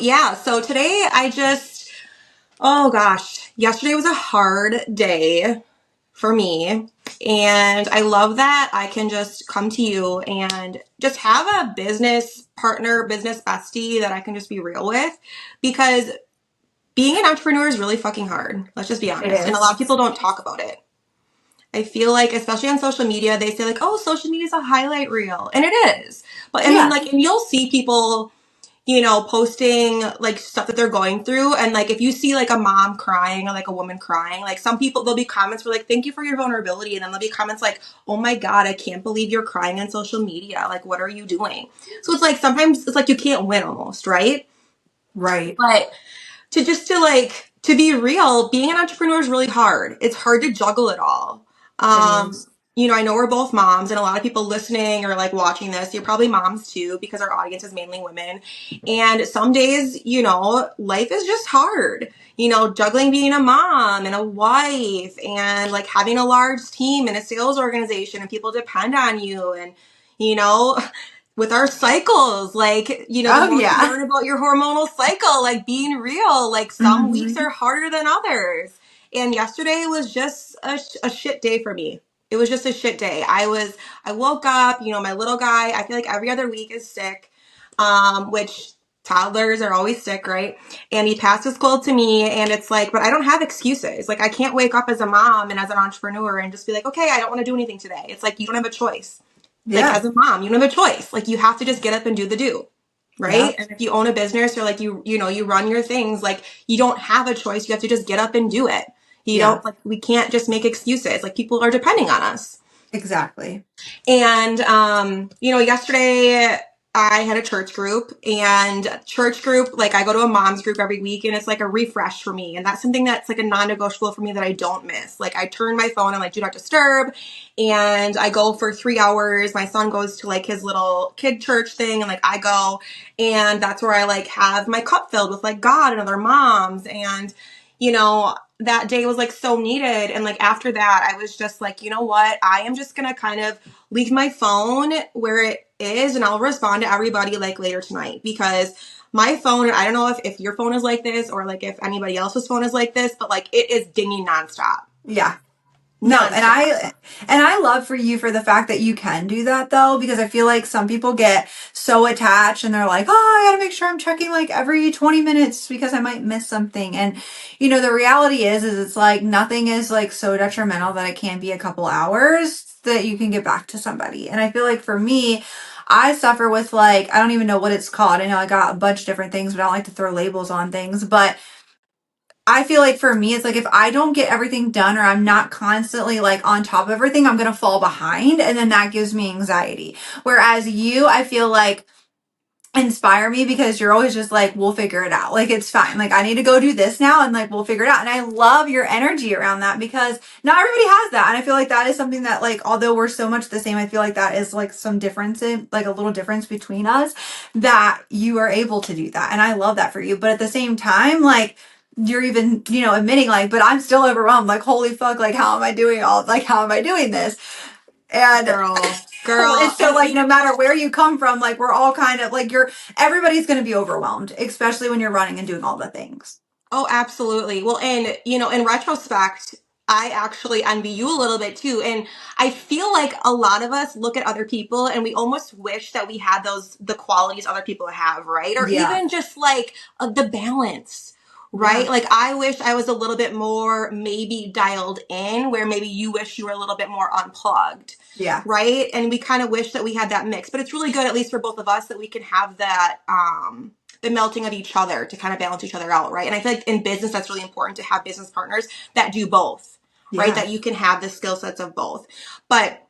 Yeah, so today oh gosh, yesterday was a hard day for me. And I love that I can just come to you and just have a business partner, business bestie that I can just be real with, because being an entrepreneur is really fucking hard. Let's just be It honest. And a lot is. of people don't talk about it. I feel like, especially on social media, they say like, oh, social media is a highlight reel. And it is. But I mean, Yeah. like, and you'll see people, posting like stuff that they're going through. And like, if you see like a mom crying or like a woman crying, like some people, there'll be comments where like, thank you for your vulnerability. And then there'll be comments like, oh my God, I can't believe you're crying on social media. Like, what are you doing? So it's like, sometimes it's like you can't win almost, right? Right. But to be real, being an entrepreneur is really hard. It's hard to juggle it all. It Um, is. I know we're both moms, and a lot of people listening or like watching this, you're probably moms too, because our audience is mainly women. And some days, life is just hard. Juggling being a mom and a wife and like having a large team and a sales organization and people depend on you and, you know, with our cycles, like, the Oh more you yeah. learn about your hormonal cycle, like being real, like some weeks Hmm. are harder than others. And yesterday was just a shit day for me. It was just a shit day. I woke up, my little guy, I feel like every other week is sick, which toddlers are always sick, right? And he passed his cold to me, and it's like, but I don't have excuses. Like, I can't wake up as a mom and as an entrepreneur and just be like, okay, I don't want to do anything today. It's like, you don't have a choice. Like, Yeah. as a mom, you don't have a choice. Like, you have to just get up and do the do. Right. Yep. And if you own a business or like you run your things, like you don't have a choice. You have to just get up and do it. You Yeah. don't like, we can't just make excuses. Like people are depending on us. Exactly. And, yesterday I had a church group, and church group, like I go to a mom's group every week, and it's like a refresh for me. And that's something that's like a non-negotiable for me that I don't miss. Like I turn my phone on like do not disturb, and I go for 3 hours. My son goes to like his little kid church thing, and like I go, and that's where I like have my cup filled with like God and other moms. And, that day was like so needed. And like after that, I was just like, you know what? I am just gonna kind of leave my phone where it is, and I'll respond to everybody like later tonight, because my phone, I don't know if your phone is like this or like if anybody else's phone is like this, but like it is dinging nonstop. Yeah. No, and Nonstop. I love for you for the fact that you can do that though, because I feel like some people get so attached and they're like, "Oh, I got to make sure I'm checking like every 20 minutes because I might miss something." And the reality is it's like nothing is like so detrimental that it can be a couple hours that you can get back to somebody. And I feel like for me, I suffer with like I don't even know what it's called. I know I got a bunch of different things, but I don't like to throw labels on things, but I feel like for me, it's like if I don't get everything done or I'm not constantly like on top of everything, I'm going to fall behind. And then that gives me anxiety. Whereas you, I feel like inspire me because you're always just like, we'll figure it out. Like, it's fine. Like, I need to go do this now and like, we'll figure it out. And I love your energy around that because not everybody has that. And I feel like that is something that like, although we're so much the same, I feel like that is like some difference in like a little difference between us that you are able to do that. And I love that for you. But at the same time, like, you're even, admitting like, but I'm still overwhelmed. Like, holy fuck, like, how am I doing this? And Girl. and so And like no matter where you come from, like we're all kind of like everybody's gonna be overwhelmed, especially when you're running and doing all the things. oh, absolutely. Well, and in retrospect, I actually envy you a little bit too. And I feel like a lot of us look at other people and we almost wish that we had the qualities other people have, right? Or Yeah. even just like the balance, right? Yeah. Like I wish I was a little bit more maybe dialed in, where maybe you wish you were a little bit more unplugged, Yeah. right? And we kind of wish that we had that mix. But it's really good, at least for both of us, that we can have that the melting of each other to kind of balance each other out, right? And I feel like in business, that's really important to have business partners that do both, right? Yeah. That you can have the skill sets of both. But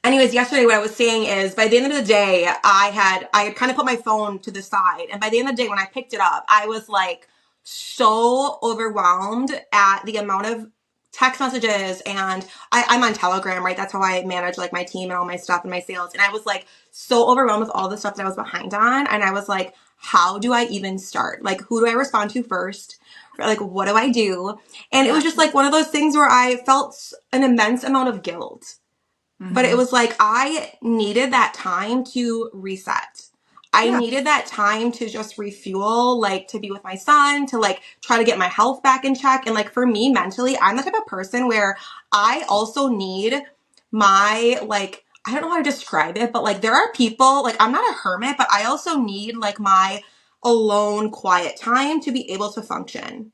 anyways, yesterday what I was saying is by the end of the day, I had kind of put my phone to the side. And by the end of the day, when I picked it up, I was like so overwhelmed at the amount of text messages, and I'm on Telegram, right? That's how I manage like my team and all my stuff and my sales. And I was like so overwhelmed with all the stuff that I was behind on. And I was like, how do I even start? Like, who do I respond to first? Like, what do I do? And it was Yeah. just like one of those things where I felt an immense amount of guilt. But it Mm-hmm. was like I needed that time to reset. I Yeah. needed that time to just refuel, like to be with my son, to like try to get my health back in check. And like for me mentally, I'm the type of person where I also need my like, I don't know how to describe it, but like there are people, like I'm not a hermit, but I also need like my alone quiet time to be able to function,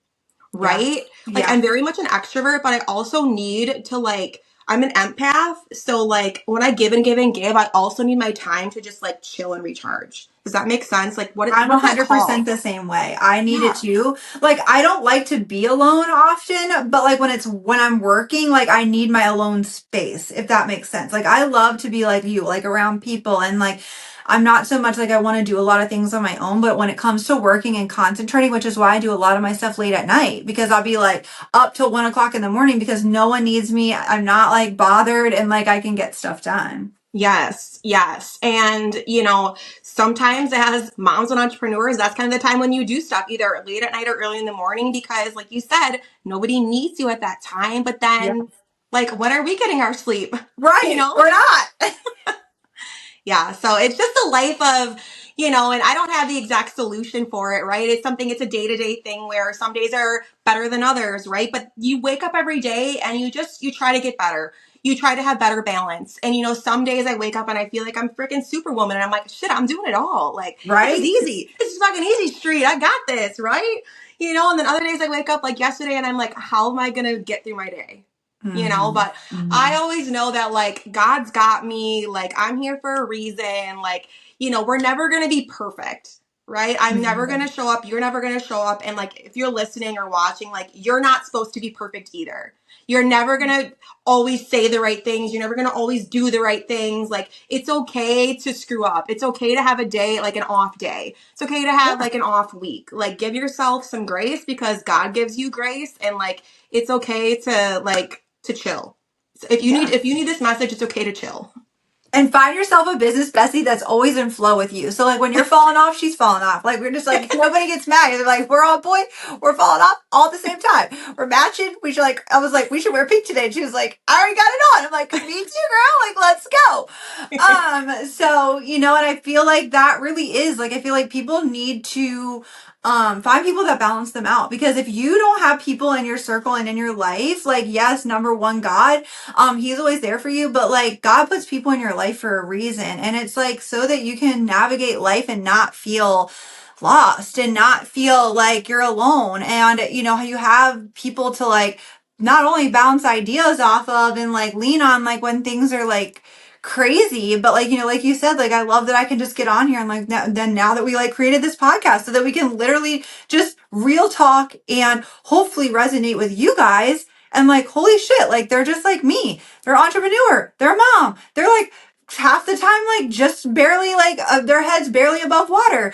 right? Yes. Like Yeah. I'm very much an extrovert, but I also need to like, I'm an empath. So like when I give and give and give, I also need my time to just like chill and recharge. Does that make sense? Like I'm what's that 100% called? the same way. I need it Yeah. too. Like, I don't like to be alone often, but like when I'm working, like I need my alone space, if that makes sense. Like, I love to be like you, like around people, and like I'm not so much like I want to do a lot of things on my own, but when it comes to working and concentrating, which is why I do a lot of my stuff late at night, because I'll be like up till 1 o'clock in the morning because no one needs me. I'm not like bothered, and like I can get stuff done. Yes, yes. And, you know, sometimes as moms and entrepreneurs, that's kind of the time when you do stuff, either late at night or early in the morning, because, like you said, nobody needs you at that time. But Yeah. then, like, when are we getting our sleep? You Right. know? Or not. Yeah. So it's just a life of, you know, and I don't have the exact solution for it, right? It's a day to day thing where some days are better than others, right? But you wake up every day and you try to get better. You try to have better balance. And, you know, some days I wake up and I feel like I'm freaking superwoman and I'm like, shit, I'm doing it all. Like, this is Right. easy. This is fucking easy street. I got this, right? You know, and then other days I wake up like yesterday and I'm like, how am I going to get through my day? You know, Hmm. but I always know that like God's got me, like I'm here for a reason. Like, you know, we're never going to be perfect, right? I'm never going to show up. You're never going to show up. And like, if you're listening or watching, like you're not supposed to be perfect either. You're never going to always say the right things. You're never going to always do the right things. Like it's okay to screw up. It's okay to have a day, like an off day. It's okay to have Yeah. like an off week. Like give yourself some grace because God gives you grace, and like it's okay to like to chill. Yeah. If you need this message, it's okay to chill. And find yourself a business bestie that's always in flow with you. So like when you're falling off, she's falling off. Like we're just like nobody gets mad. They're like we're all boy, we're falling off all at the same time. We're matching. We should like I was like we should wear pink today. And she was like I already got it on. I'm like me too, girl. Like let's go. So you know, and I feel like that really is like I feel like people need to find people that balance them out, because if you don't have people in your circle and in your life, like yes, number one, God, he's always there for you, but like God puts people in your life for a reason, and it's like so that you can navigate life and not feel lost and not feel like you're alone, and you know you have people to like not only bounce ideas off of and like lean on like when things are like crazy, but like you know like you said, like I love that I can just get on here and like now that we like created this podcast so that we can literally just real talk and hopefully resonate with you guys. And like, holy shit, like they're just like me. They're an entrepreneur. They're a mom. They're like half the time like just barely like their heads barely above water.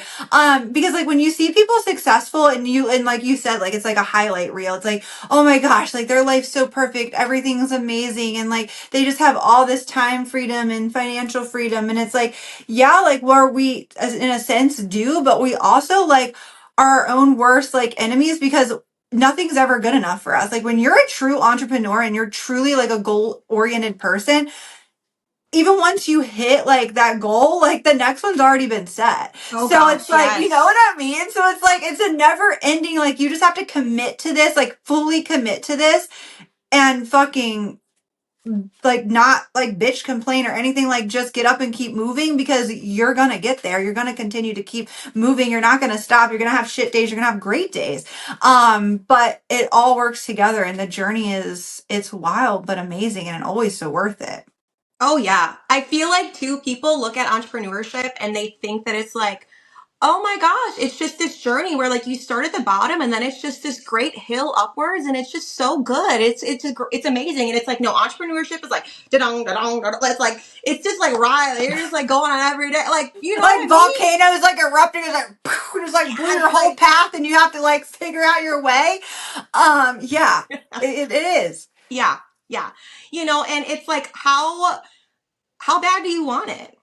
Because like when you see people successful and like you said, like it's like a highlight reel. It's like, oh my gosh, like their life's so perfect. Everything's amazing. And like they just have all this time freedom and financial freedom. And it's like, yeah, like where we as in a sense do, but we also like our own worst like enemies, because nothing's ever good enough for us. Like when you're a true entrepreneur and you're truly like a goal oriented person, even once you hit like that goal, like the next one's already been set. Oh So it's gosh, like, you know what yes. I mean? So it's like, it's a never ending, like you just have to commit to this, like fully commit to this and fucking like not like bitch complain or anything, like just get up and keep moving, because you're gonna get there. You're gonna continue to keep moving. You're not gonna stop. You're gonna have shit days, you're gonna have great days. But it all works together, and the journey is it's wild but amazing and always so worth it. Oh yeah. I feel like too people look at entrepreneurship and they think that it's like, oh my gosh, it's just this journey where like you start at the bottom and then it's just this great hill upwards and it's just so good. It's amazing, and it's like no, entrepreneurship is like da-dong da-dong da-dong. It's like it's just like right. You're just like going on every day, like you know what Like I mean? volcanoes like erupting, it's like just like blew your Yes, whole like path and you have to like figure out your way. Yeah, it is. yeah, yeah. You know, and it's like how bad do you want it?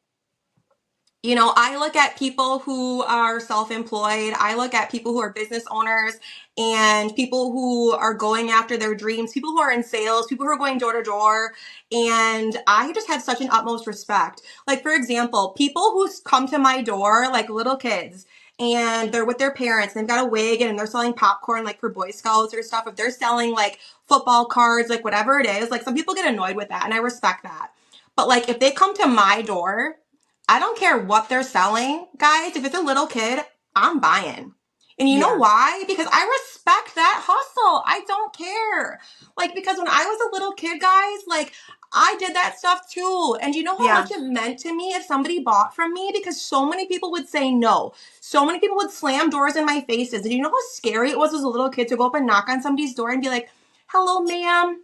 I look at people who are self-employed. I look at people who are business owners and people who are going after their dreams, people who are in sales, people who are going door to door. And I just have such an utmost respect. Like, for example, people who come to my door, like little kids, and they're with their parents, and they've got a wagon and they're selling popcorn, like for Boy Scouts or stuff. If they're selling like football cards, like whatever it is, like some people get annoyed with that, and I respect that. But like, if they come to my door, I don't care what they're selling, guys. If it's a little kid, I'm buying. And you know Yeah. why? Because I respect that hustle. I don't care. Like, because when I was a little kid, guys, like, I did that stuff too. And you know how Yeah. much it meant to me if somebody bought from me? Because so many people would say no. So many people would slam doors in my faces. And you know how scary it was as a little kid to go up and knock on somebody's door and be like, hello, ma'am,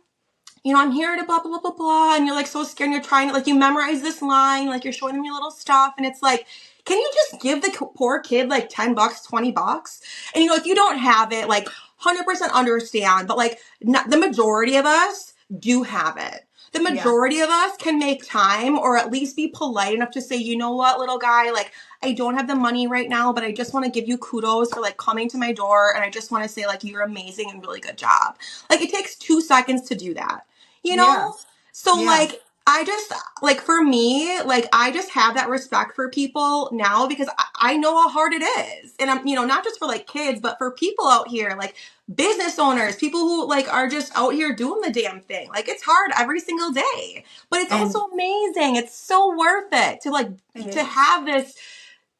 I'm here to blah, blah, blah, blah, blah. And you're like so scared and you're trying to, like, you memorize this line, like you're showing them your little stuff. And it's like, can you just give the poor kid like 10 bucks, 20 bucks? And if you don't have it, like 100% understand, but like not, the majority of us do have it. The Yeah. majority of us can make time or at least be polite enough to say, you know what, little guy, like I don't have the money right now, but I just want to give you kudos for like coming to my door. And I just want to say like, you're amazing and really good job. Like it takes 2 seconds to do that, you Yeah. know? So Yeah. like I just like for me, like I just have that respect for people now because I know how hard it is. And I'm, not just for like kids, but for people out here, like business owners, people who like are just out here doing the damn thing. Like it's hard every single day. But it's And also amazing. It's so worth it to like it to is. have this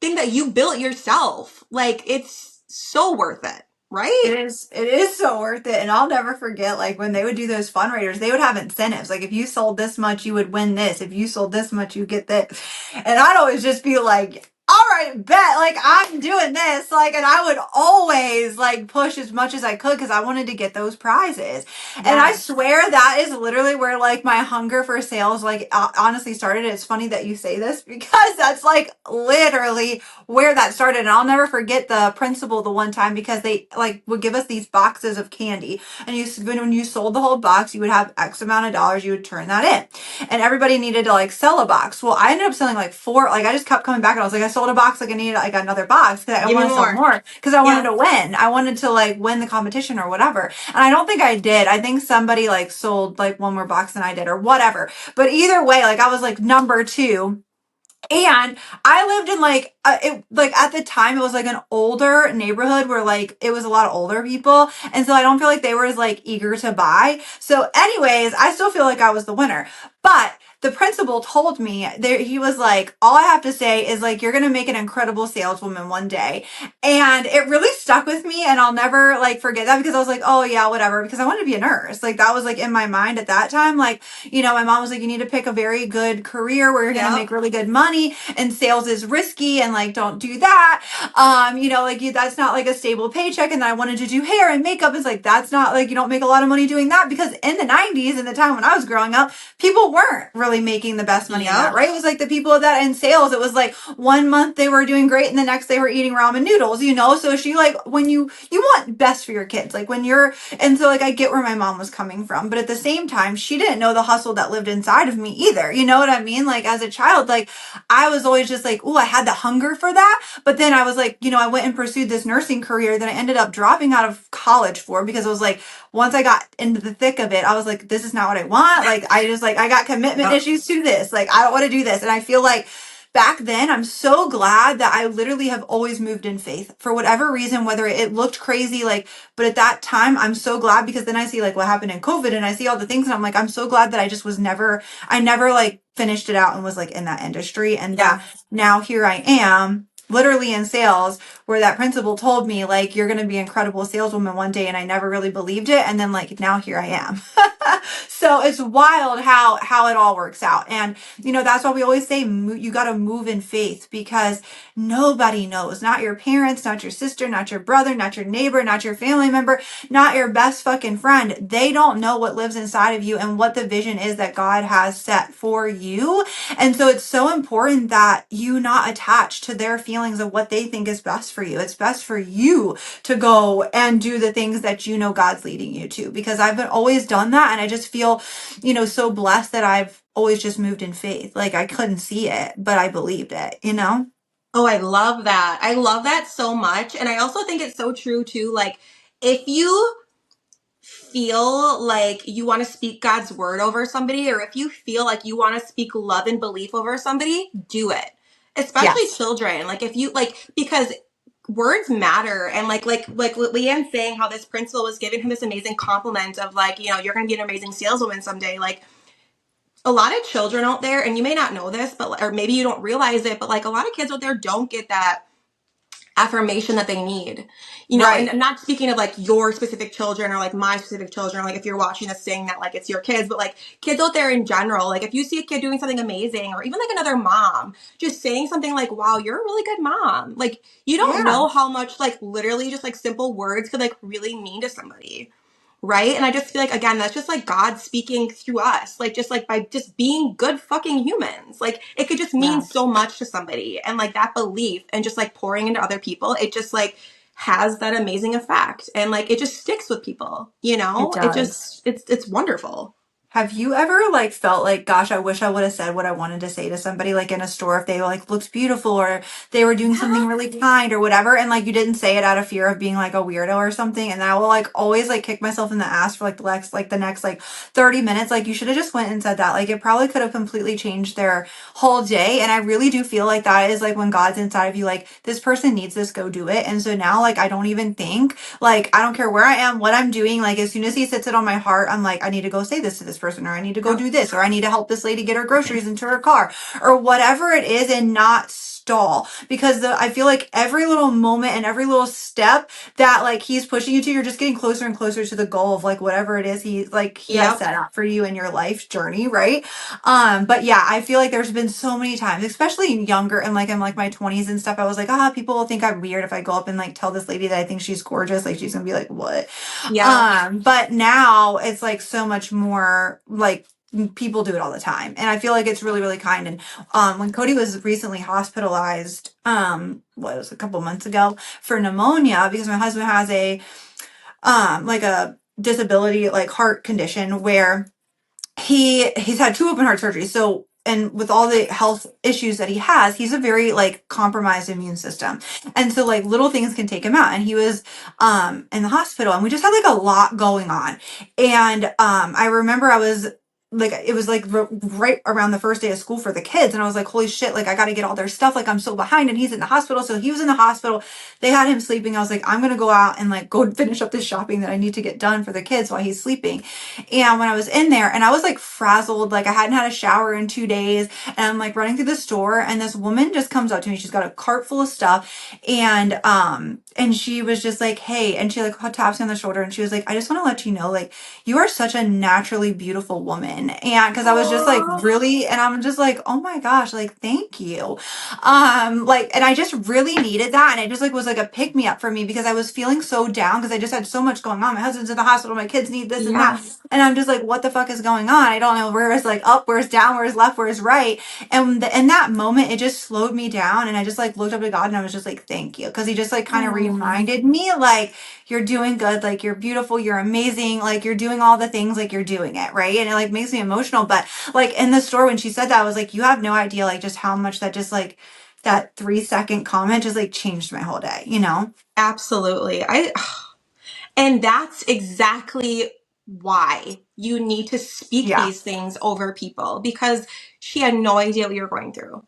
thing that you built yourself. Like it's so worth it, It right? is it is so worth it. And I'll never forget like when they would do those fundraisers, they would have incentives. Like if you sold this much, you would win this. If you sold this much, you get this. And I'd always just be like, all right, bet, like I'm doing this. Like, and I would always like push as much as I could because I wanted to get those prizes. And I Yes. swear that is literally where like my hunger for sales like honestly started. It's funny that you say this because that's like literally where that started. And I'll never forget the principal the one time because they like would give us these boxes of candy, and when you sold the whole box, you would have X amount of dollars. You would turn that in, and everybody needed to like sell a box. Well, I ended up selling like four. Like I just kept coming back, and I was like, I sold a box. Like I needed like another box because I Give me want to sell more. more because I wanted Yes. to win. I wanted to like win the competition or whatever. And I don't think I did. I think somebody like sold like one more box than I did or whatever. But either way, like I was like number two, and I lived in like it like at the time it was like an older neighborhood where like it was a lot of older people, and so I don't feel like they were as like eager to buy. So anyways, I still feel like I was the winner. But the principal told me there he was like, all I have to say is like you're gonna make an incredible saleswoman one day. And it really stuck with me, and I'll never like forget that because I was like, oh yeah, whatever, because I wanted to be a nurse. Like that was like in my mind at that time. Like, my mom was like, you need to pick a very good career where you're going to Yep. make really good money, and sales is risky, and like, don't do that. Like that's not like a stable paycheck. And then I wanted to do hair and makeup. It's like, that's not like, you don't make a lot of money doing that because in the 90s, in the time when I was growing up, people weren't really making the best money in that, Yep. right? It was like the people that in sales, it was like one month they were doing great and the next they were eating ramen noodles, So she like, when you want best for your kids, like when you're, and so like I get where my mom was coming from, but at the same time, she didn't know the hustle that lived inside of me either. You know what I mean? Like as a child, like I was always just like, oh, I had the hunger for that. But then I was like, I went and pursued this nursing career that I ended up dropping out of college for because it was like, once I got into the thick of it, I was like, this is not what I want. Like I just like, I got commitment Yep. issues to this. Like I don't want to do this. And I feel like back then, I'm so glad that I literally have always moved in faith for whatever reason, whether it looked crazy, like, but at that time, I'm so glad because then I see like what happened in COVID and I see all the things and I'm like, I'm so glad that I just I never like finished it out and was like in that industry. And that Yes. now here I am. Literally in sales, where that principal told me, like, you're going to be an incredible saleswoman one day. And I never really believed it. And then, like, now here I am. So it's wild how it all works out. And that's why we always say you got to move in faith because nobody knows, not your parents, not your sister, not your brother, not your neighbor, not your family member, not your best fucking friend. They don't know what lives inside of you and what the vision is that God has set for you. And so it's so important that you not attach to their feelings feelings of what they think is best for you. It's best for you to go and do the things that you know God's leading you to, because I've always done that. And I just feel, so blessed that I've always just moved in faith. Like I couldn't see it, but I believed it. Oh, I love that. I love that so much. And I also think it's so true too. Like, if you feel like you want to speak God's word over somebody, or if you feel like you want to speak love and belief over somebody, do it. Especially Yes. children. Like if you like, because words matter. And like Leanne saying how this principal was giving him this amazing compliment of like, you're going to be an amazing saleswoman someday. Like a lot of children out there, and you may not know this, but or maybe you don't realize it, but like a lot of kids out there don't get that affirmation that they need, and Right. I'm not speaking of like your specific children or like my specific children, like if you're watching this saying that like it's your kids, but like kids out there in general, like if you see a kid doing something amazing, or even like another mom just saying something like, wow, you're a really good mom, like you don't Yeah. know how much like literally just like simple words could like really mean to somebody. Right. And I just feel like, again, that's just like God speaking through us, like just like by just being good fucking humans. Like it could just mean Yeah. so much to somebody. And like that belief and just like pouring into other people, it just like has that amazing effect. And like it just sticks with people, It It does. just, it's wonderful. Have you ever like felt like, gosh, I wish I would have said what I wanted to say to somebody like in a store if they like looked beautiful or they were doing something really kind or whatever, and like you didn't say it out of fear of being like a weirdo or something, and I will like always like kick myself in the ass for like the next like 30 minutes. Like you should have just went and said that. Like it probably could have completely changed their whole day. And I really do feel like that is like when God's inside of you, like this person needs this, go do it. And so now like I don't even think, like I don't care where I am, what I'm doing, like as soon as he sits it on my heart, I'm like, I need to go say this to this person, or I need to go Yep. do this, or I need to help this lady get her groceries into her car, or whatever it is, and not stall. Because I feel like every little moment and every little step that like he's pushing you to, you're just getting closer and closer to the goal of like whatever it is he has Yep. set out for you in your life journey, right? But yeah, I feel like there's been so many times, especially younger and like in like my 20s and stuff, I was like, people will think I'm weird if I go up and like tell this lady that I think she's gorgeous, like she's gonna be like, what? Yeah. But now it's like so much more like people do it all the time. And I feel like it's really, really kind. And when Cody was recently hospitalized, what it was a couple months ago for pneumonia, because my husband has like a disability, like heart condition where he's had two open heart surgeries. So, and with all the health issues that he has, he's a very like compromised immune system. And so like little things can take him out. And he was in the hospital, and we just had like a lot going on. And I remember I was like, it was like right around the first day of school for the kids, and I was like, holy shit, like I got to get all their stuff, like I'm so behind. And he's in the hospital, so he was in the hospital, they had him sleeping. I was like, I'm gonna go out and like go finish up the shopping that I need to get done for the kids while he's sleeping. And when I was in there, and I was like frazzled, like I hadn't had a shower in 2 days, and I'm like running through the store, and this woman just comes up to me. She's got a cart full of stuff, and she was just like, hey, and she like taps me on the shoulder, and she was like, I just want to let you know, like you are such a naturally beautiful woman. And because I was just like Oh, really, and I'm just like, oh my gosh, like thank you. Like, and I just really needed that, and it just like was like a pick me up for me, because I was feeling so down because I just had so much going on. My husband's in the hospital, my kids need this and that. yeah. And I'm just like, what the fuck is going on? I don't know where is like up, where's down, where's left, where's right. And in that moment, it just slowed me down. And I just like looked up to God, and I was just like, thank you. Cause he just like kind of Oh, reminded me, like, you're doing good. Like, you're beautiful. You're amazing. Like, you're doing all the things, like, you're doing it. Right. And it like makes me emotional. But like in the store, when she said that, I was like, you have no idea, like, just how much that just like that 3-second comment just like changed my whole day. absolutely. And that's exactly why you need to speak Yeah. these things over people, because she had no idea what you were going through.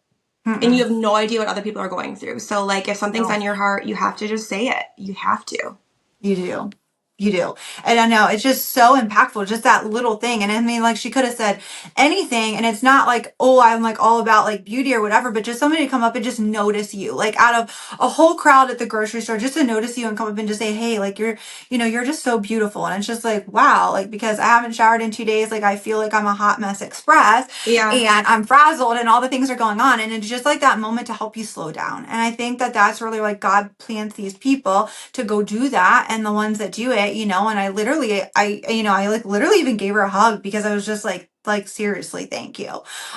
And you Mm-mm. have no idea what other people are going through. So, like, if something's No. on your heart, you have to just say it. You have to. You do. You do. And I know it's just so impactful, just that little thing. And I mean, like, she could have said anything. And it's not like, oh, I'm like all about like beauty or whatever, but just somebody to come up and just notice you, like out of a whole crowd at the grocery store, just to notice you and come up and just say, hey, like you're just so beautiful. And it's just like, wow, like because I haven't showered in 2 days, like I feel like I'm a hot mess express, Yeah, and I'm frazzled and all the things are going on. And it's just like that moment to help you slow down. And I think that that's really like God plants these people to go do that, and the ones that do it, and I literally like literally even gave her a hug, because I was just like, like seriously, thank you.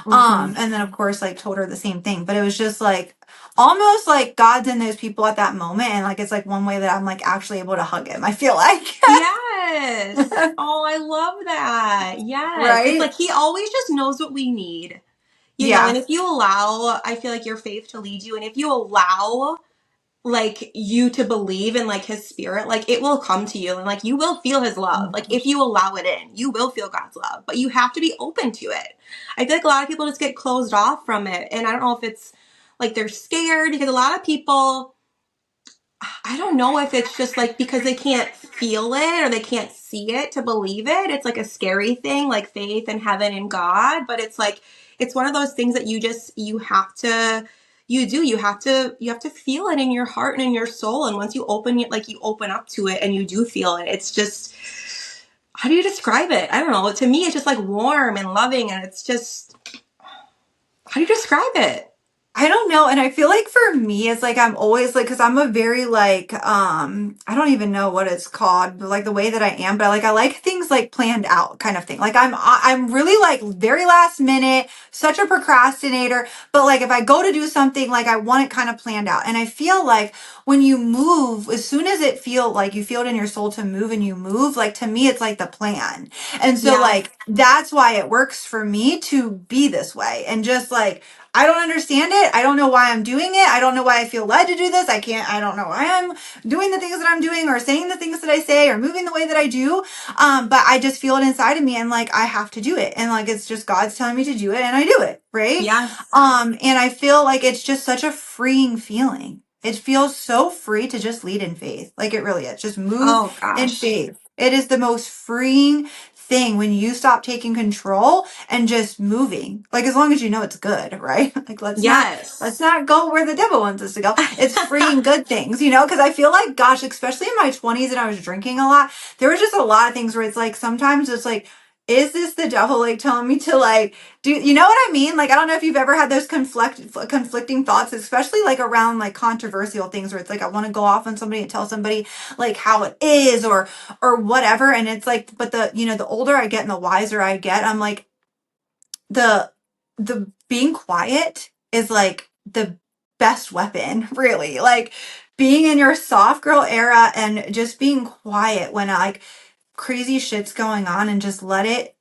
Mm-hmm. And then of course like told her the same thing, but it was just like almost like God's in those people at that moment, and like it's like one way that I'm like actually able to hug him, I feel like. Yes. Oh, I love that. Yes. It's Right? like he always just knows what we need, and Yeah. if you allow, I feel like your faith to lead you, and if you allow like you to believe in like his spirit, like it will come to you and like you will feel his love. Like if you allow it in, you will feel God's love, but you have to be open to it. I feel like a lot of people just get closed off from it. And I don't know if it's like they're scared because a lot of people, I don't know if it's just like because they can't feel it or they can't see it to believe it. It's like a scary thing, like faith and heaven and God. But it's like, it's one of those things that you have to, you have to feel it in your heart and in your soul. And once you open it, like you open up to it and you do feel it, it's just, how do you describe it? I don't know. To me, it's just like warm and loving. And it's just, how do you describe it? I don't know. And I feel like for me, it's like I'm always like, cause I'm a very like, I don't even know what it's called, but like the way that I am, but I like things like planned out kind of thing. Like I'm really like very last minute, such a procrastinator. But like if I go to do something, like I want it kind of planned out. And I feel like when you move, as soon as it feel like you feel it in your soul to move and you move, like to me, it's like the plan. And so Yes. like, that's why it works for me to be this way. And just like, I don't understand it. I don't know why I'm doing it. I don't know why I feel led to do this. I don't know why I'm doing the things that I'm doing or saying the things that I say or moving the way that I do. But I just feel it inside of me and like I have to do it. And like it's just God's telling me to do it and I do it. Right. Yes. And I feel like it's just such a freeing feeling. It feels so free to just lead in faith. Like it really is. Just move Oh in gosh. faith. It is the most freeing thing when you stop taking control and just moving. Like as long as you know it's good, right? Like let's Yes. not go where the devil wants us to go. It's freeing good things, because I feel like gosh, especially in my 20s and I was drinking a lot, there was just a lot of things where it's like sometimes it's like is this the devil like telling me to like do you know what I mean? Like I don't know if you've ever had those conflicting thoughts, especially like around like controversial things where it's like I want to go off on somebody and tell somebody like how it is or whatever. And it's like, but the older I get and the wiser I get, I'm like, the being quiet is like the best weapon, really. Like being in your soft girl era and just being quiet when like crazy shit's going on and just let it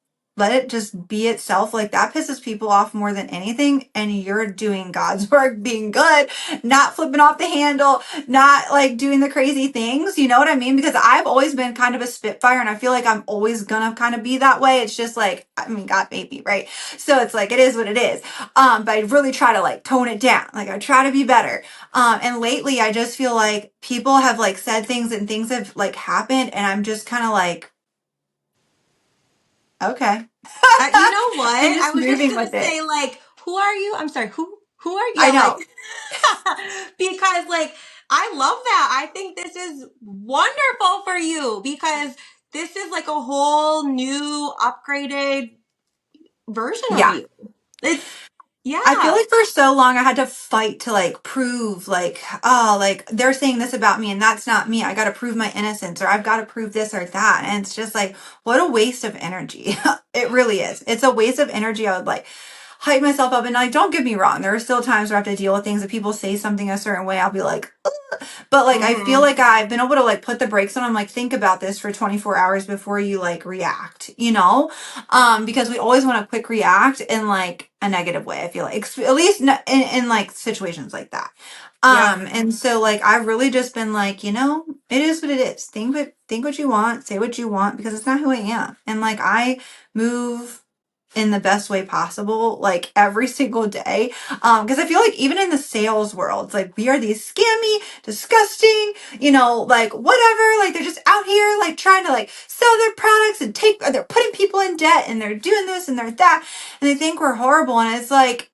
just be itself. Like that pisses people off more than anything. And you're doing God's work, being good, not flipping off the handle, not like doing the crazy things. You know what I mean? Because I've always been kind of a spitfire and I feel like I'm always gonna kind of be that way. It's just like, I mean, God made me, right? So it's like, it is what it is. But I really try to like tone it down. Like I try to be better. And lately I just feel like people have like said things and things have like happened and I'm just kind of like, okay. You know And what? I just was just moving gonna with it. say, like, who are you? I'm sorry, who are I yeah, like know. because like I love that. I think this is wonderful for you because this is like a whole new upgraded version of Yeah. you. It's I feel yeah. like for so long I had to fight to like prove like, oh, like they're saying this about me and that's not me. I got to prove my innocence or I've got to prove this or that. And it's just like, what a waste of energy. It really is. It's a waste of energy. I would like hype myself up and like, don't get me wrong. There are still times where I have to deal with things. If people say something a certain way, I'll be like, but like I feel Mm-hmm. like I've been able to like put the brakes on. I'm like, think about this for 24 hours before you like react, because we always want to quick react in like a negative way. I feel like at least in like situations like that. Yeah. And so like I've really just been like, it is what it is. Think what you want, say what you want, because it's not who I am. And like I move in the best way possible, like every single day. Because I feel like even in the sales world, it's like we are these scammy, disgusting, like whatever, like they're just out here like trying to like sell their products and they're putting people in debt and they're doing this and they're that, and they think we're horrible. And it's like,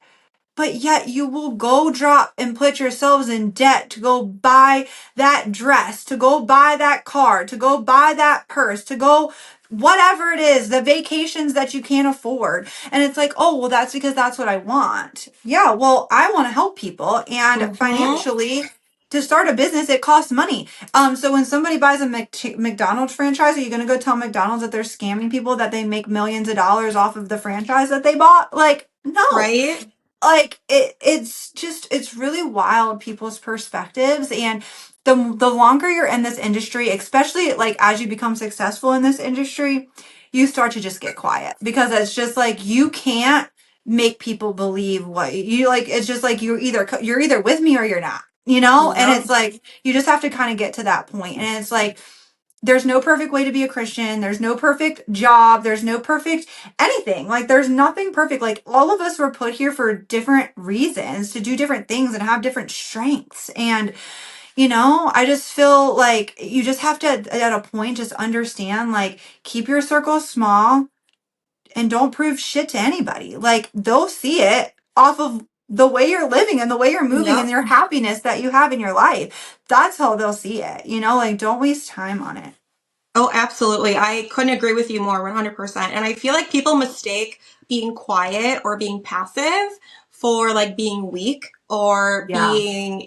but yet you will go drop and put yourselves in debt to go buy that dress, to go buy that car, to go buy that purse, to go whatever it is, the vacations that you can't afford. And it's like, oh, well, that's because that's what I want. Yeah, well, I want to help people. And Mm-hmm. financially, to start a business, it costs money. So when somebody buys a McDonald's franchise, are you going to go tell McDonald's that they're scamming people, that they make millions of dollars off of the franchise that they bought? Like, no. Right? Like it's just, it's really wild, people's perspectives. And the longer you're in this industry, especially like as you become successful in this industry, you start to just get quiet, because it's just like you can't make people believe what you like. It's just like you're either with me or you're not, you know. And Yep. it's like you just have to kind of get to that point. And it's like there's no perfect way to be a Christian. There's no perfect job. There's no perfect anything. Like, there's nothing perfect. Like, all of us were put here for different reasons, to do different things and have different strengths. And, I just feel like you just have to, at a point, just understand, like, keep your circle small and don't prove shit to anybody. Like, they'll see it off of the way you're living and the way you're moving and Yep. your happiness that you have in your life. That's how they'll see it. Like, don't waste time on it. Oh, absolutely. I couldn't agree with you more, 100%. And I feel like people mistake being quiet or being passive for like being weak or Yeah. being,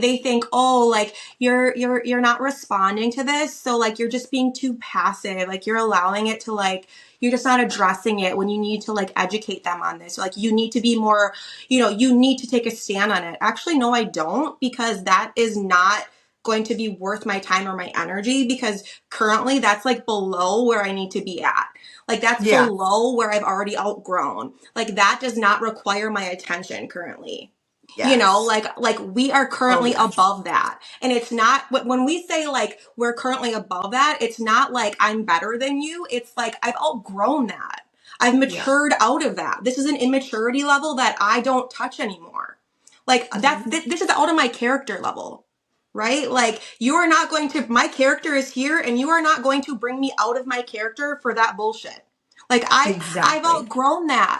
they think, oh, like you're not responding to this. So like you're just being too passive. Like you're allowing it to like, you're just not addressing it when you need to like educate them on this. Like you need to be more, you need to take a stand on it. Actually, no, I don't, because that is not going to be worth my time or my energy, because currently that's like below where I need to be at. Like that's Yeah. below where I've already outgrown. Like that does not require my attention currently. Yes. Like we are Oh, currently yes. above that. And it's not, when we say like we're currently above that, it's not like I'm better than you. It's like I've outgrown that. I've Yeah. matured out of that. This is an immaturity level that I don't touch anymore. Like Hmm. this is out of my character level, right? Like you are not going to, my character is here and you are not going to bring me out of my character for that bullshit. Like I've Exactly. outgrown that.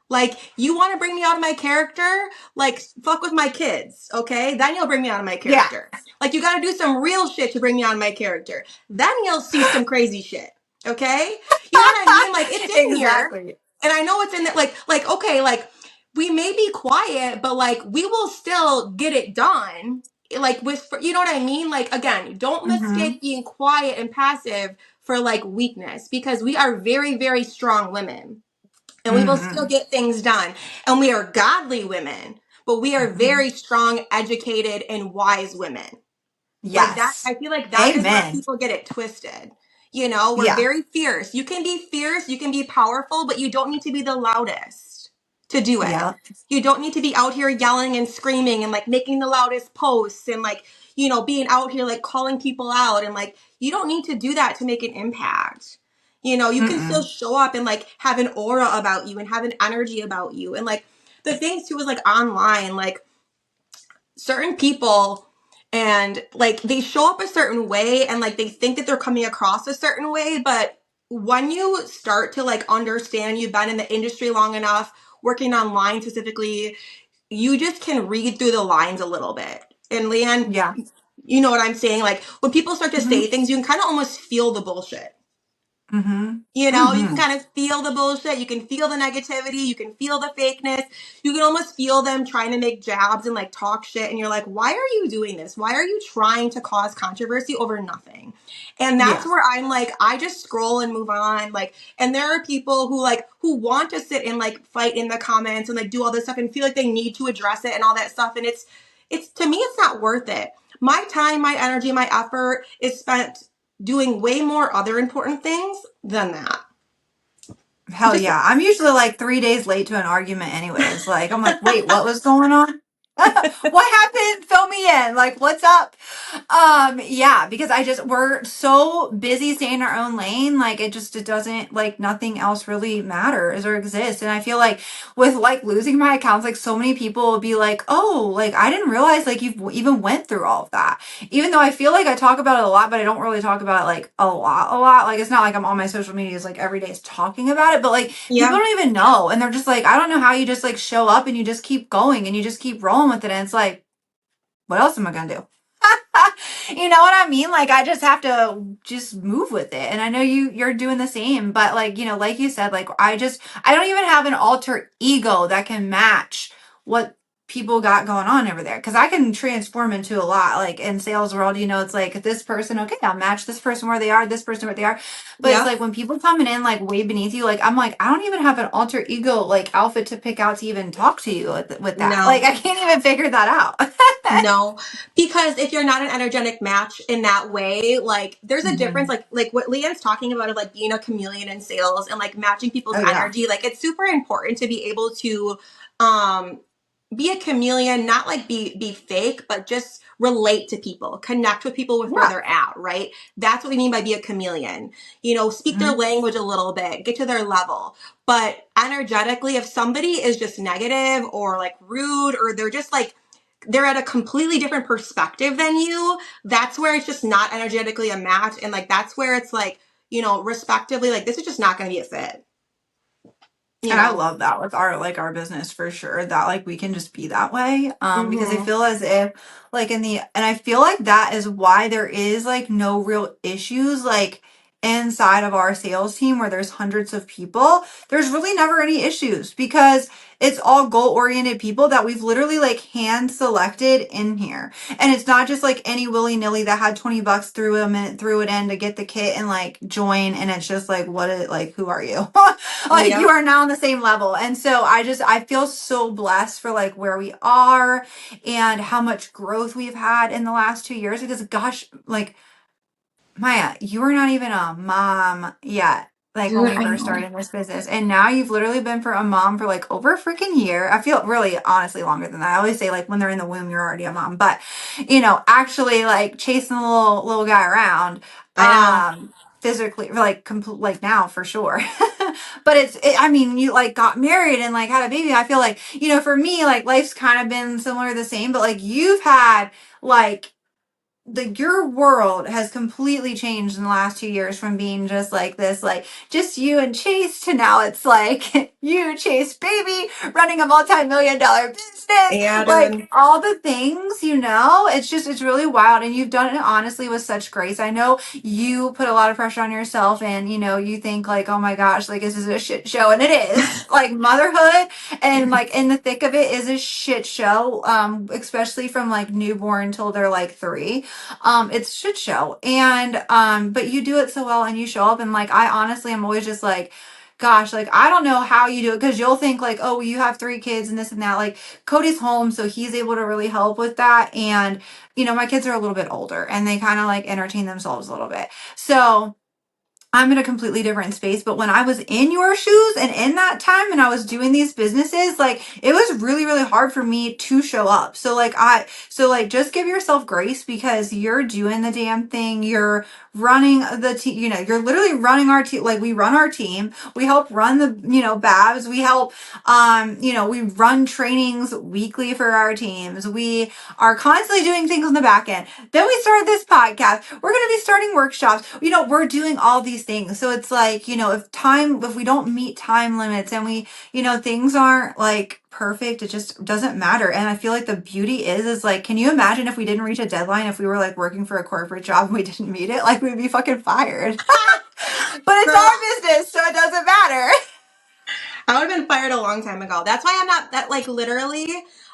Like, you want to bring me out of my character? Like, fuck with my kids, okay? Then you'll bring me out of my Yeah. character. Like, you got to do some real shit to bring me out of my character. Then you'll see some crazy shit, okay? You know what I mean? Like, it's in here, Exactly. and I know it's in there. Like, okay, like we may be quiet, but like we will still get it done. Like with, you know what I mean? Like, again, don't Hmm. mistake being quiet and passive for like weakness, because we are very, very strong women and we will still Hmm. get things done. And we are godly women, but we are Hmm. very strong, educated, and wise women. Like that, Yes. I feel like that is where Amen. people get it twisted. We're Yeah. very fierce. You can be fierce, you can be powerful, but you don't need to be the loudest to do it. Yeah. You don't need to be out here yelling and screaming and like making the loudest posts and like, being out here like calling people out, and like you don't need to do that to make an impact. You can still Mm-mm. show up and like have an aura about you and have an energy about you. And like the things too is like online, like certain people, and like they show up a certain way and like they think that they're coming across a certain way, but when you start to like understand, you've been in the industry long enough, working online specifically, you just can read through the lines a little bit. And Leanne, Yeah. you know what I'm saying? Like when people start to Hmm. say things, you can kind of almost feel the bullshit. Hmm. You can Hmm. kind of feel the bullshit. You can feel the negativity. You can feel the fakeness. You can almost feel them trying to make jabs and like talk shit. And you're like, why are you doing this? Why are you trying to cause controversy over nothing? And that's Yeah. where I'm like, I just scroll and move on. Like, and there are people who want to sit and like fight in the comments and like do all this stuff and feel like they need to address it and all that stuff. And it's to me, it's not worth it. My time, my energy, my effort is spent doing way more other important things than that. Hell Just yeah. I'm usually like 3 days late to an argument anyways. Like, I'm like, wait, what was going on? What happened? Fill me in. Like, what's up? Yeah, because we're so busy staying in our own lane. Like, it doesn't, like, nothing else really matters or exists. And I feel like with like losing my accounts, like so many people will be like, oh, like, I didn't realize like you've even went through all of that. Even though I feel like I talk about it a lot, but I don't really talk about it like a lot. Like, it's not like I'm on my social medias like every day is talking about it, but like people yeah, don't even know. And they're just like, I don't know how you just like show up and you just keep going and you just keep rolling with it. And it's like, what else am I gonna do? You know what I mean? Like, I just have to just move with it. And I know you're doing the same, but like, like you said, like I don't even have an alter ego that can match what people got going on over there, because I can transform into a lot, like in sales world, it's like this person, okay, I'll match this person where they are, this person where they are. But it's Yep. like when people coming in like way beneath you, like I'm like, I don't even have an alter ego like outfit to pick out to even talk to you with that. Like No. I can't even figure that out. No, because if you're not an energetic match in that way, like there's a difference, Mhm. like what Leanne's talking about of like being a chameleon in sales and like matching people's Oh yeah. energy. Like it's super important to be able to um be a chameleon, not like be fake, but just relate to people, connect with people with where Yeah. they're at, right? That's what we mean by be a chameleon. Speak their Mhm. language a little bit, get to their level. But energetically, if somebody is just negative or like rude or they're just like they're at a completely different perspective than you, that's where it's just not energetically a match. And like, that's where it's like, respectively, like, this is just not going to be a fit, you And I know? love that with our business for sure, that like we can just be that way. Because I Mm-hmm. feel as if like and I feel like that is why there is like no real issues like inside of our sales team where there's hundreds of people. There's really never any issues because it's all goal oriented people that we've literally like hand selected in here. And it's not just like any willy nilly that had $20 threw it in to get the kit and like join. And it's just like, who are you? Like you Yep. are now on the same level. And so I feel so blessed for like where we are and how much growth we've had in the last 2 years, because gosh, like Maya, you were not even a mom yet. Like when Dude, we I first know. started this business. And now you've literally been for a mom for like over a freaking year. I feel really honestly longer than that. I always say like when they're in the womb, you're already a mom. But actually like chasing the little guy around, I know. physically, like like now for sure. But I mean, you like got married and like had a baby. I feel like, for me, like life's kind of been similar, the same, but like you've had like your world has completely changed in the last 2 years from being just like this, like just you and Chase, to now it's like you, Chase, baby, running a multi-million dollar business, Yeah, like dude. all the things, it's really wild. And you've done it honestly with such grace. I know you put a lot of pressure on yourself and, you think like, oh my gosh, like this is a shit show. And it is like motherhood and like in the thick of it is a shit show, especially from like newborn till they're like 3. It's shit show. And but you do it so well and you show up, and like I honestly am always just like, gosh, like I don't know how you do it, because you'll think like, oh, you have 3 kids and this and that. Like Cody's home, so he's able to really help with that. And my kids are a little bit older and they kind of like entertain themselves a little bit. So I'm in a completely different space. But when I was in your shoes and in that time and I was doing these businesses, like it was really, really hard for me to show up. So just give yourself grace, because you're doing the damn thing. You're running the team, you're literally running our team. Like we run our team. We help run the, Babs. We help, we run trainings weekly for our teams. We are constantly doing things on the back end. Then we started this podcast. We're going to be starting workshops. We're doing all these things. So it's like, if we don't meet time limits and we, things aren't like perfect, it just doesn't matter. And I feel like the beauty is like, can you imagine if we didn't reach a deadline, if we were like working for a corporate job and we didn't meet it, like we'd be fucking fired. But it's Girl, our business, so it doesn't matter. I would have been fired a long time ago. That's why I'm not that, like, literally,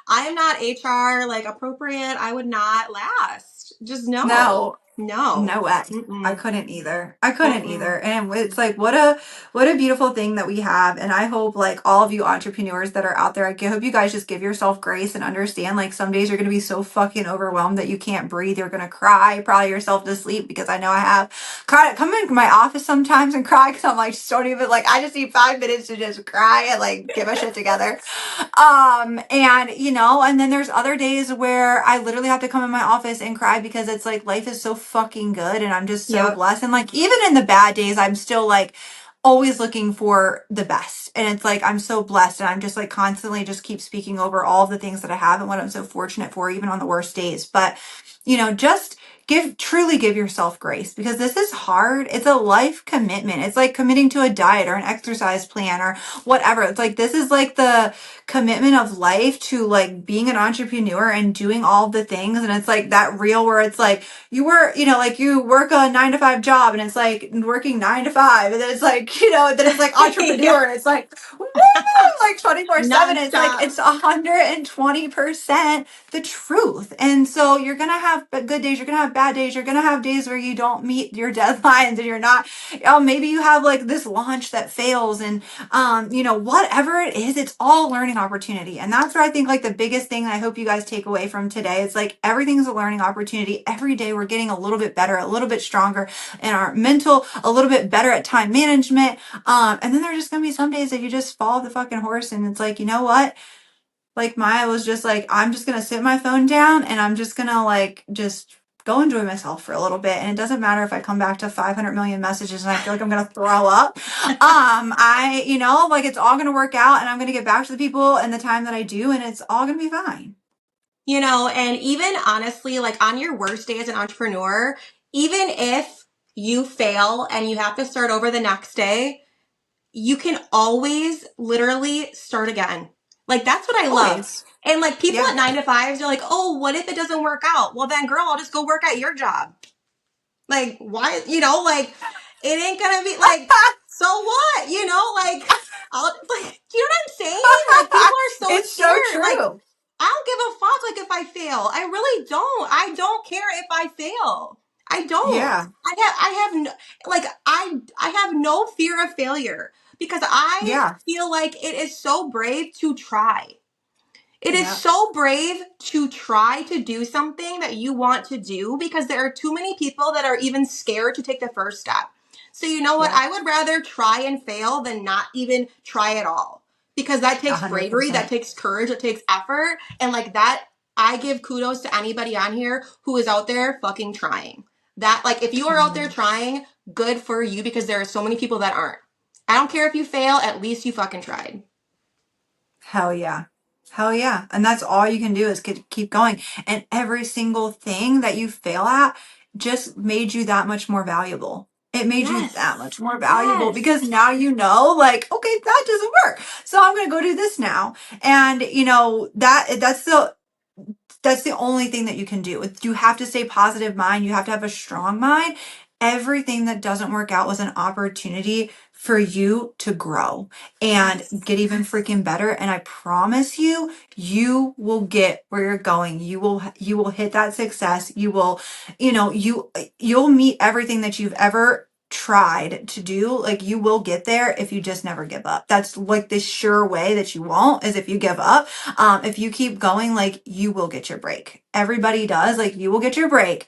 I am not HR, like, appropriate. I would not last. Just no. No. No. No way. I Mm-mm. couldn't either. I couldn't Mm-mm. either. And it's like what a beautiful thing that we have. And I hope like all of you entrepreneurs that are out there, I hope you guys just give yourself grace and understand like some days you're gonna be so fucking overwhelmed that you can't breathe. You're gonna cry, probably yourself to sleep, because I know I have cried. Come into my office sometimes and cry because I'm like, just don't even like, I just need 5 minutes to just cry and like get my shit together. And and then there's other days where I literally have to come in my office and cry, because it's like life is so fucking good and I'm just so Yep. blessed. And like even in the bad days, I'm still like always looking for the best. And it's like I'm so blessed, and I'm just like constantly just keep speaking over all of the things that I have and what I'm so fortunate for, even on the worst days. But just truly give yourself grace, because this is hard. It's a life commitment. It's like committing to a diet or an exercise plan or whatever. It's like this is like the commitment of life to like being an entrepreneur and doing all the things. And it's like that reel where it's like you were, like you work a 9 to 5 job and it's like working 9 to 5. And then it's like, then it's like Yeah. entrepreneur and it's like, woo, like 24/7. It's like nonstop. it's 120% the truth. And so you're gonna have good days, you're gonna have bad days, you're gonna have days where you don't meet your deadlines and you're not, maybe you have like this launch that fails, and whatever it is, it's all learning opportunity. And that's where I think like the biggest thing that I hope you guys take away from today is like everything's a learning opportunity. Every day we're getting a little bit better, a little bit stronger in our mental, a little bit better at time management. And then there's just gonna be some days that you just fall off the fucking horse, and it's like, you know what? Like Maya was just like, I'm just gonna sit my phone down and I'm just gonna like just go enjoy myself for a little bit. And it doesn't matter if I come back to 500 million messages and I feel like I'm gonna throw up. Like it's all gonna work out, and I'm gonna get back to the people and the time that I do, and it's all gonna be fine. And even honestly, like on your worst day as an entrepreneur, even if you fail and you have to start over the next day, you can always literally start again. Like that's what I love. Always. And like people Yeah. at 9 to 5s, they're like, oh, what if it doesn't work out? Well then girl, I'll just go work at your job. Like why, like it ain't gonna be like, so what? I'll like, you know what I'm saying? Like people are so It's so scared. Like true. I don't give a fuck like if I fail. I really don't. I don't care if I fail. I don't. Yeah. I have no, like I have no fear of failure because I Yeah. feel like it is so brave to try. It is Yeah. so brave to try to do something that you want to do because there are too many people that are even scared to take the first step. So you know what? Yeah. I would rather try and fail than not even try at all because that takes bravery, that 100%. takes courage, that takes effort. And like that, I give kudos to anybody on here who is out there fucking trying. That like, if you are out there trying, good for you because there are so many people that aren't. I don't care if you fail, at least you fucking tried. Hell yeah. Hell yeah. And that's all you can do is keep going. And every single thing that you fail at just made you that much more valuable. It made you that Yes. much more valuable Yes. because now you know, like, okay, that doesn't work. So I'm going to go do this now. And that's the only thing that you can do. You have to stay positive mind. You have to have a strong mind. Everything that doesn't work out was an opportunity for you to grow and Yes. get even freaking better. And I promise you, you will get where you're going. You will hit that success. You'll meet everything that you've ever tried to do. Like you will get there if you just never give up. That's like the sure way that you won't is if you give up. If you keep going, like you will get your break. Everybody does. Like you will get your break,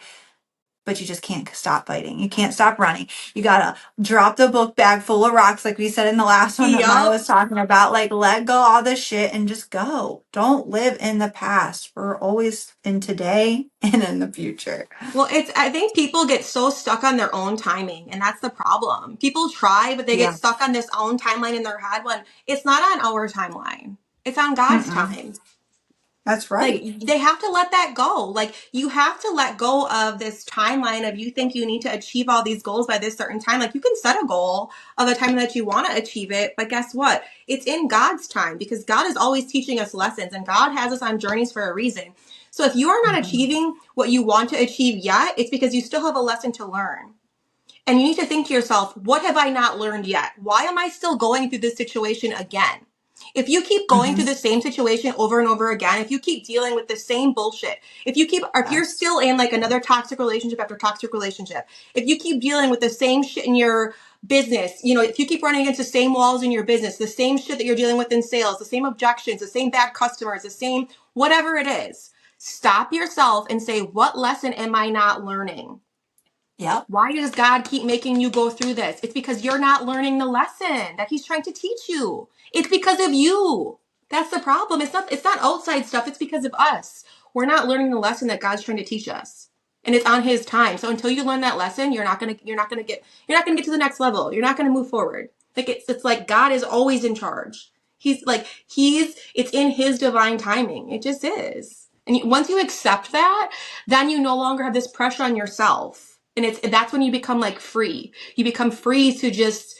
but you just can't stop fighting. You can't stop running. You gotta drop the book bag full of rocks, like we said in the last one that Maya Yup. was talking about. Like let go all this shit and just go. Don't live in the past. We're always in today and in the future. Well, I think people get so stuck on their own timing, and that's the problem. People try, but they get Yeah. stuck on this own timeline in their head when it's not on our timeline. It's on God's Mm-mm. time. That's Like, right. they have to let that go. Like, you have to let go of this timeline of you think you need to achieve all these goals by this certain time. Like, you can set a goal of a time that you want to achieve it, but guess what? It's in God's time because God is always teaching us lessons and God has us on journeys for a reason. So if you are not Mhm. achieving what you want to achieve yet, it's because you still have a lesson to learn. And you need to think to yourself, what have I not learned yet? Why am I still going through this situation again? If you keep going through Mhm. the same situation over and over again, if you keep dealing with the same bullshit, if you're Yes. still in like another toxic relationship after toxic relationship, if you keep dealing with the same shit in your business, if you keep running against the same walls in your business, the same shit that you're dealing with in sales, the same objections, the same bad customers, the same whatever it is, stop yourself and say, what lesson am I not learning? Yep. Why does God keep making you go through this? It's because you're not learning the lesson that he's trying to teach you. It's because of you. That's the problem. It's not outside stuff. It's because of us. We're not learning the lesson that God's trying to teach us. And it's on his time. So until you learn that lesson, you're not going to get to the next level. You're not going to move forward. Like it's like God is always in charge. It's in his divine timing. It just is. And once you accept that, then you no longer have this pressure on yourself. And that's when you become like free. You become free to just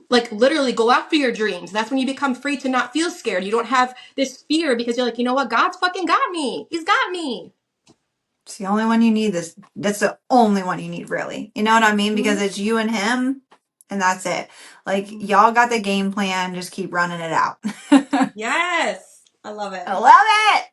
like literally go after your dreams. That's when you become free to not feel scared. You don't have this fear because you're like, you know what? God's fucking got me. He's got me. It's the only one you need. That's the only one you need, really. You know what I mean? Mm-hmm. Because it's you and him, and that's it. Like, y'all got the game plan, just keep running it out. Yes. I love it. I love it.